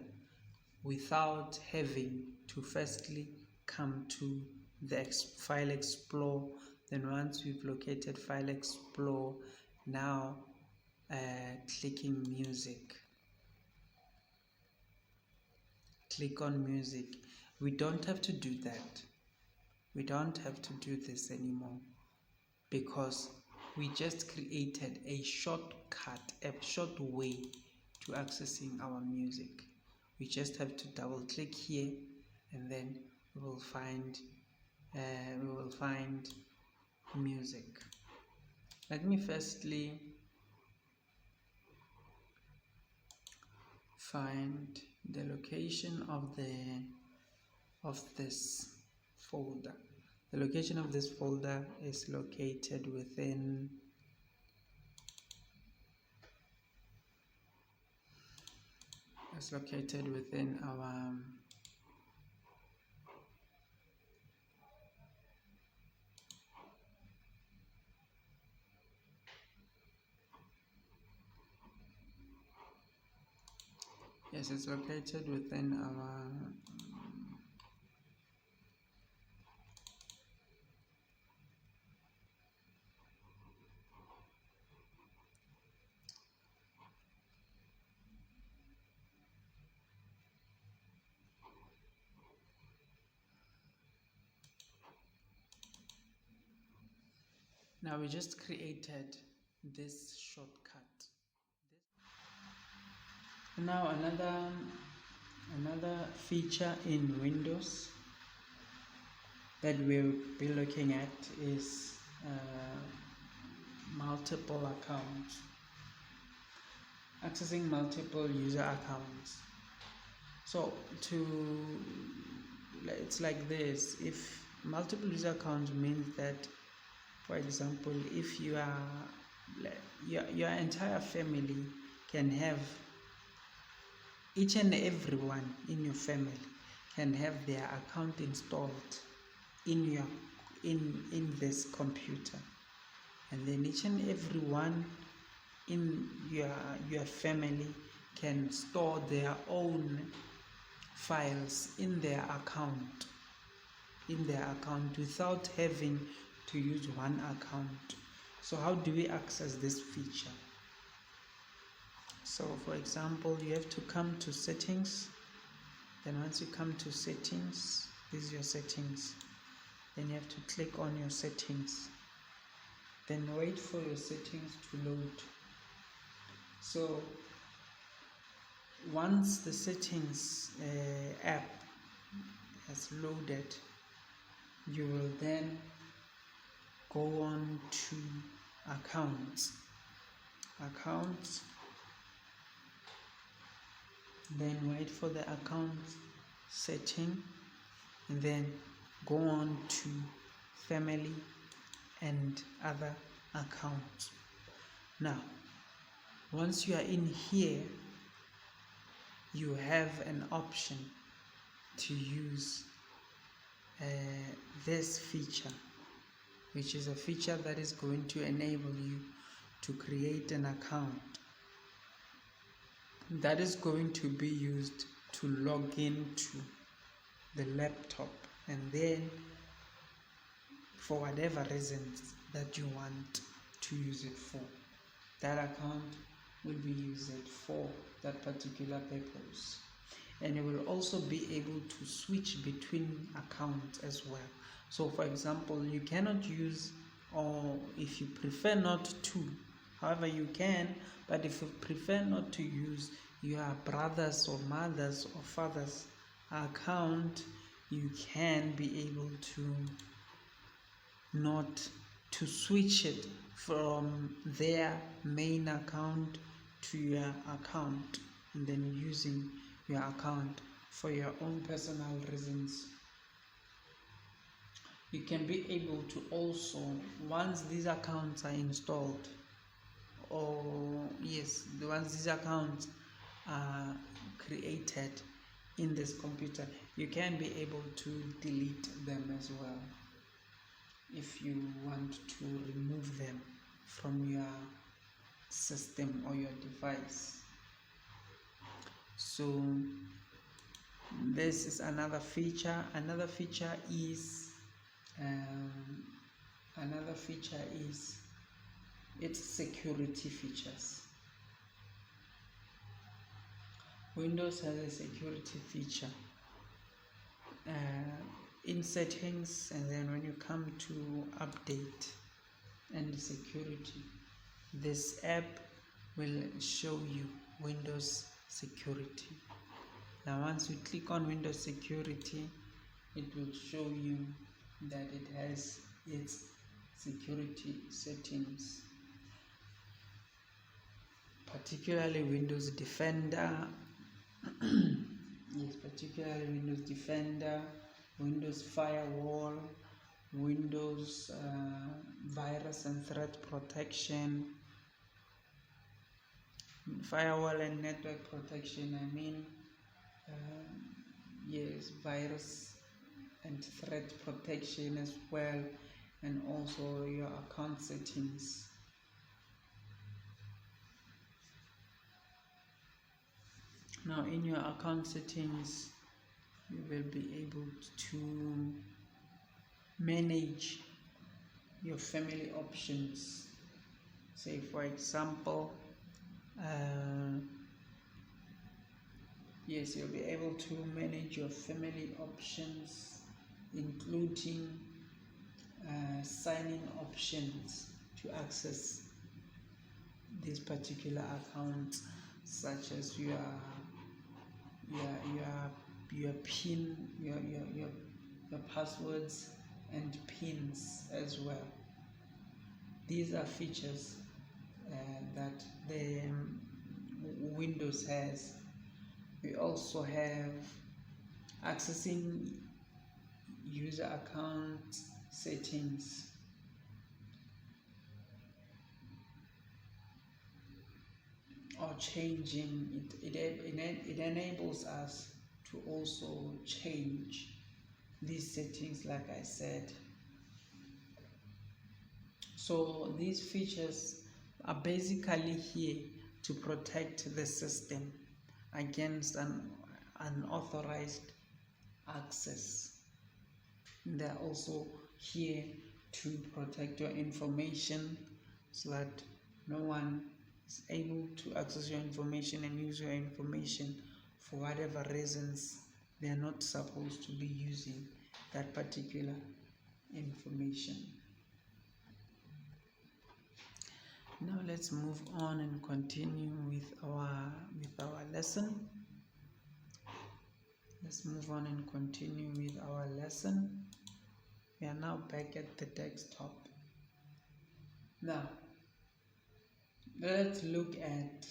without having to firstly come to the file explorer, then once we've located file explorer, now clicking music, click on music. We don't have to do that. We don't have to do this anymore because we just created a shortcut, a short way to accessing our music. We just have to double click here, and then we will find music. Let me firstly find the location of this folder. The location of this folder is located within our it's located within our now we just created this shortcut. Now another feature in Windows that we'll be looking at is multiple accounts. Accessing multiple user accounts. So it's like this. If multiple user accounts means that, for example, if you are your entire family can have, each and everyone in your family can have their account installed in this computer, and then each and everyone in your family can store their own files in their account without having to use one account. So how do we access this feature? So for example, you have to come to settings. Then once you come to settings, this is your settings. Then you have to click on your settings. Then wait for your settings to load. So once the settings app has loaded, you will then go on to accounts. then wait for the account setting, and then go on to family and other accounts. Now once you are in here, you have an option to use this feature, which is a feature that is going to enable you to create an account that is going to be used to log into the laptop, and then for whatever reasons that you want to use it for, that account will be used for that particular purpose. And you will also be able to switch between accounts as well. So for example, you cannot use, or if you prefer not to, however you can, but if you prefer not to use your brother's or mother's or father's account, you can be able to not to switch it from their main account to your account, and then using your account for your own personal reasons. You can be able to also, once these accounts are installed, or once these accounts are created in this computer, you can be able to delete them as well if you want to remove them from your system or your device. So this is another feature. Another feature is its security features. Windows has a security feature in settings, and then when you come to update and security, this app will show you Windows security. Now once you click on Windows security, it will show you that it has its security settings, particularly Windows Defender. Yes, particularly Windows Defender, Windows Firewall, Windows virus and threat protection, firewall and network protection. Yes, virus and threat protection as well, and also your account settings. Now in your account settings, you will be able to manage your family options. Say for example, yes, you'll be able to manage your family options, including sign-in options to access this particular account, such as your PIN, your passwords and pins as well. These are features that the Windows has. We also have accessing user account settings. Or changing it enables us to also change these settings, like I said. So these features are basically here to protect the system against an unauthorized access. They're also here to protect your information so that no one is able to access your information and use your information for whatever reasons they are not supposed to be using that particular information. Now let's move on and continue with our lesson. Let's move on and continue with our lesson. We are now back at the desktop. Now let's look at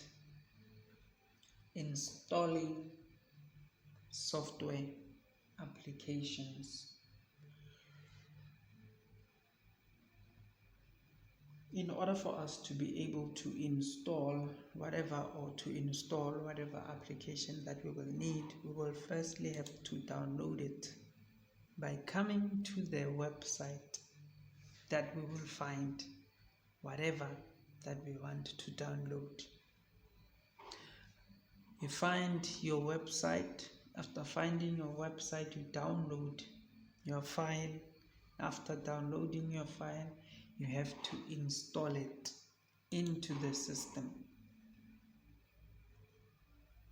installing software applications. In order for us to be able to install whatever application that we will need, we will firstly have to download it by coming to the website that we will find whatever that we want to download. You find your website. After finding your website, you download your file. After downloading your file, you have to install it into the system.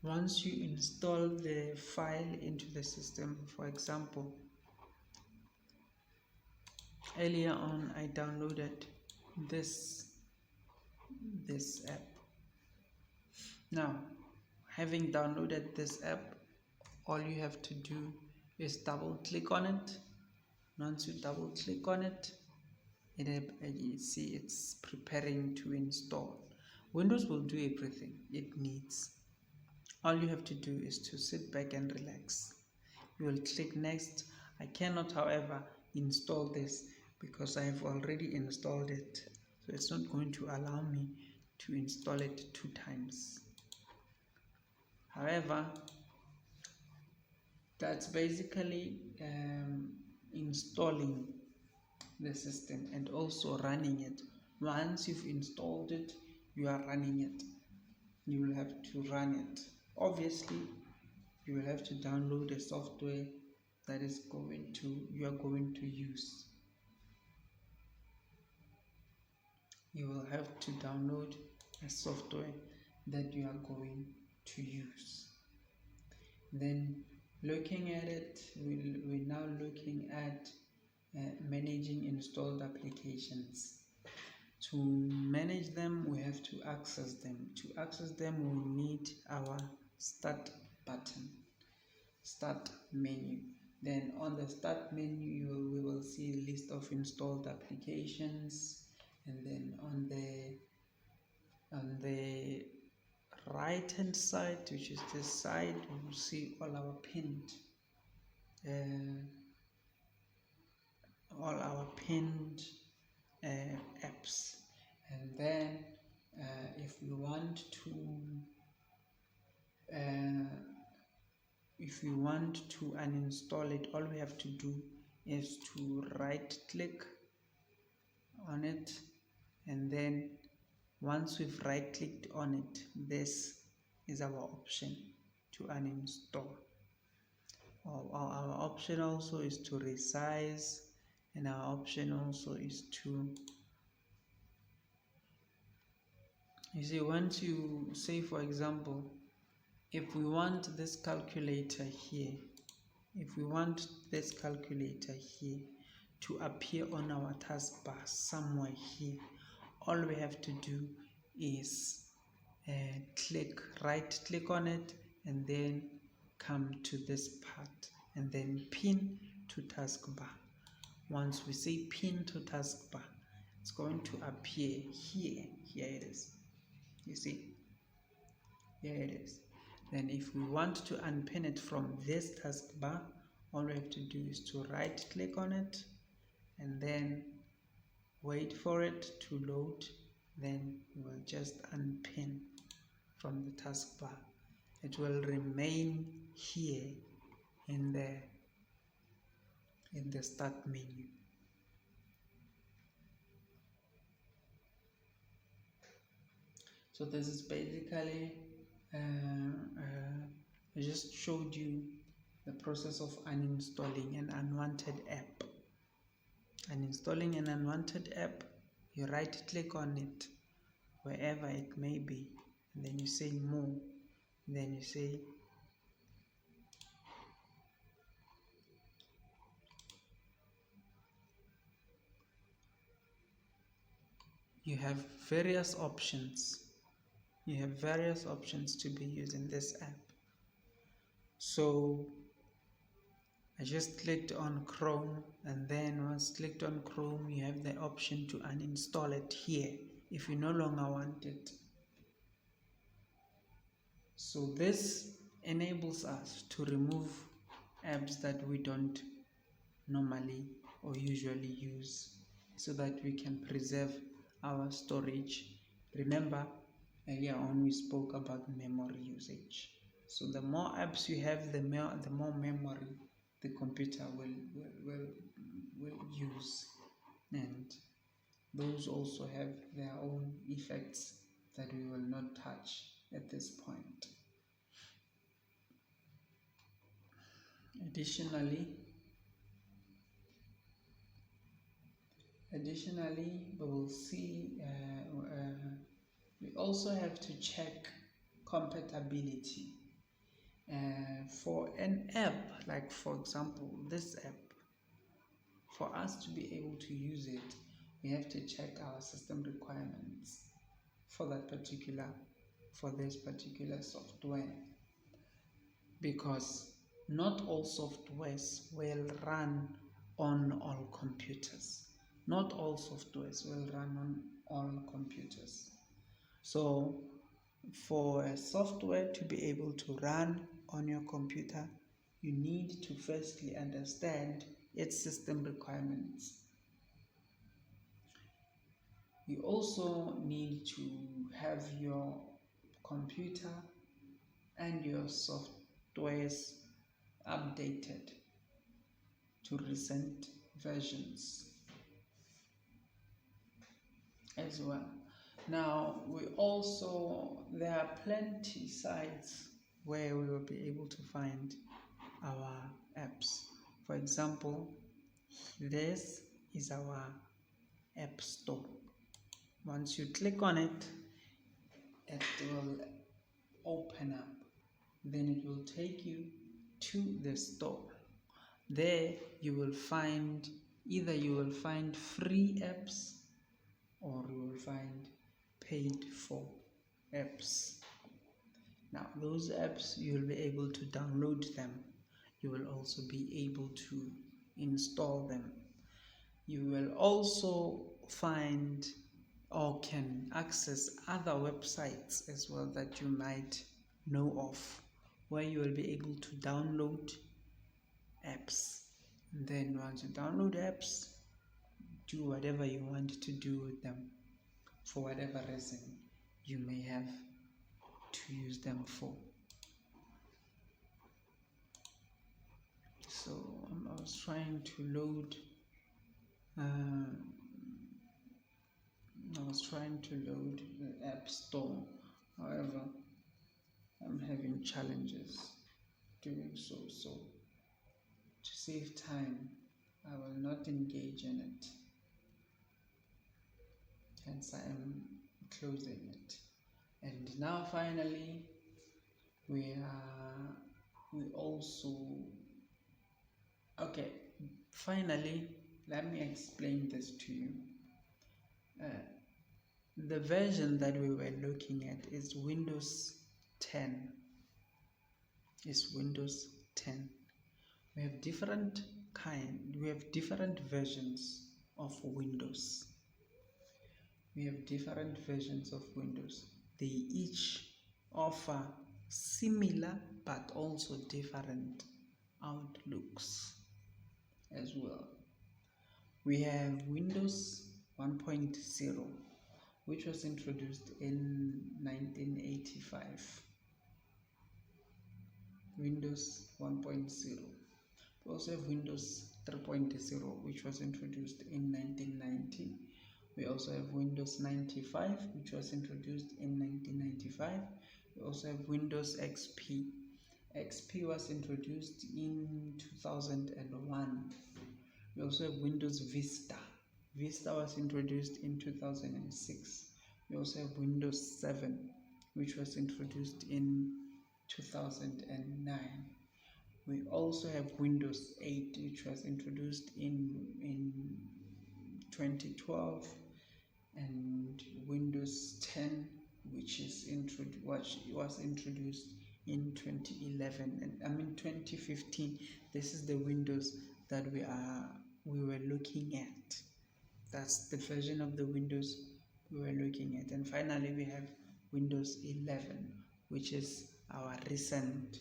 Once you install the file into the system, for example, earlier on I downloaded this app. Now, having downloaded this app, all you have to do is double click on it. Once you double click on it, you see it's preparing to install. Windows will do everything it needs. All you have to do is to sit back and relax. You will click next. I cannot, however, install this because I have already installed it, so it's not going to allow me to install it 2 times. However, that's basically installing the system and also running it. Once you've installed it, you are running it. You will have to run it. Obviously, you will have to download the software that you are going to use. You will have to download a software that you are going to use. Then, looking at it, we're now looking at managing installed applications. To manage them, we have to access them. To access them, we need our start button, start menu. Then on the start menu, we will see a list of installed applications, and then on the right hand side, which is this side, we will see all our pinned apps. And then if we want to uninstall it, all we have to do is to right click on it, and then once we've right clicked on it, this is our option to uninstall. Our option also is to resize, and our option also is to, you see, once you say, for example, if we want this calculator here to appear on our taskbar somewhere here, all we have to do is right click on it, and then come to this part, and then pin to taskbar. Once we say pin to taskbar, it's going to appear here. Here it is. You see, here it is. Then if we want to unpin it from this taskbar, all we have to do is to right click on it, and then wait for it to load. Then we will just unpin from the taskbar. It will remain here in the start menu. So this is basically I just showed you the process of uninstalling an unwanted app. Uninstalling an unwanted app, you right click on it wherever it may be, and then you say more, and then you say you have various options. You have various options to be using this app. So I just clicked on Chrome, and then once clicked on Chrome, you have the option to uninstall it here if you no longer want it. So this enables us to remove apps that we don't normally or usually use, so that we can preserve our storage. Remember, earlier on we spoke about memory usage. So the more apps you have, the more memory the computer will use, and those also have their own effects that we will not touch at this point. Additionally, we will see we also have to check compatibility. For an app, like for example this app, for us to be able to use it, we have to check our system requirements for this particular software, because not all softwares will run on all computers. Not all softwares will run on all computers. So for a software to be able to run on your computer, you need to firstly understand its system requirements. You also need to have your computer and your softwares updated to recent versions as well. Now, there are plenty sites where we will be able to find our apps. For example, this is our app store. Once you click on it, it will open up. Then it will take you to the store. There you will find free apps, or you will find paid for apps. Now those apps, you will be able to download them. You will also be able to install them. You will also find or can access other websites as well that you might know of, where you will be able to download apps. And then once you download apps, do whatever you want to do with them, for whatever reason you may have to use them for. So I was trying to load the app store. However, I'm having challenges doing so. So to save time, I will not engage in it. Hence I am closing it. And now finally, finally, let me explain this to you. The version that we were looking at is Windows 10. We have different versions of Windows. They each offer similar but also different outlooks as well. We have Windows 1.0, which was introduced in 1985. Windows 1.0. We also have Windows 3.0, which was introduced in 1990. We also have Windows 95, which was introduced in 1995. We also have Windows XP. XP was introduced in 2001. We also have Windows Vista. Vista was introduced in 2006. We also have Windows 7, which was introduced in 2009. We also have Windows 8, which was introduced in 2012, and Windows 10, which was introduced in 2015. This is the Windows that we were looking at. That's the version of the Windows we were looking at. And finally, we have Windows 11, which is our recent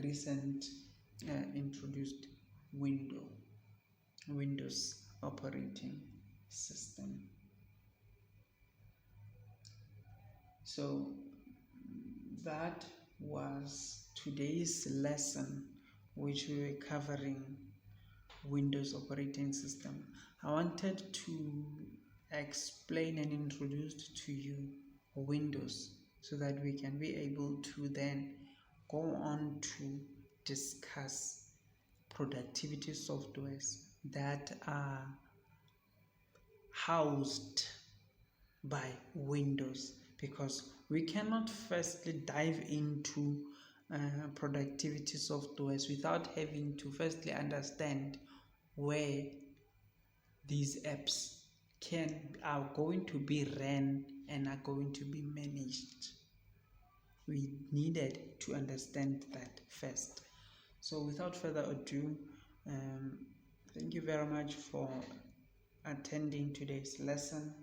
recent introduced Windows operating system. So that was today's lesson, which we were covering Windows operating system. I wanted to explain and introduce to you Windows so that we can be able to then go on to discuss productivity softwares that are housed by Windows, because we cannot firstly dive into productivity softwares without having to firstly understand where these apps are going to be ran and are going to be managed. We needed to understand that first. So without further ado, thank you very much for attending today's lesson.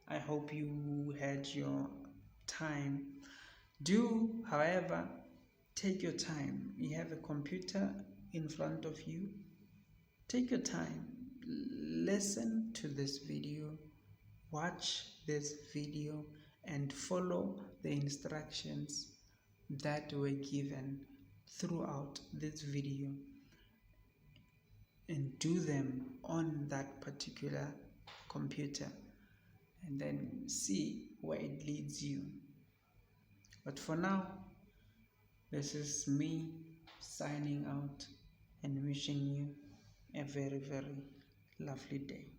I hope you had your time. Do, however, take your time. You have a computer in front of you. Take your time. Listen to this video. Watch this video and follow the instructions that were given throughout this video, and do them on that particular computer, and then see where it leads you. But for now, this is me signing out and wishing you a very, very lovely day.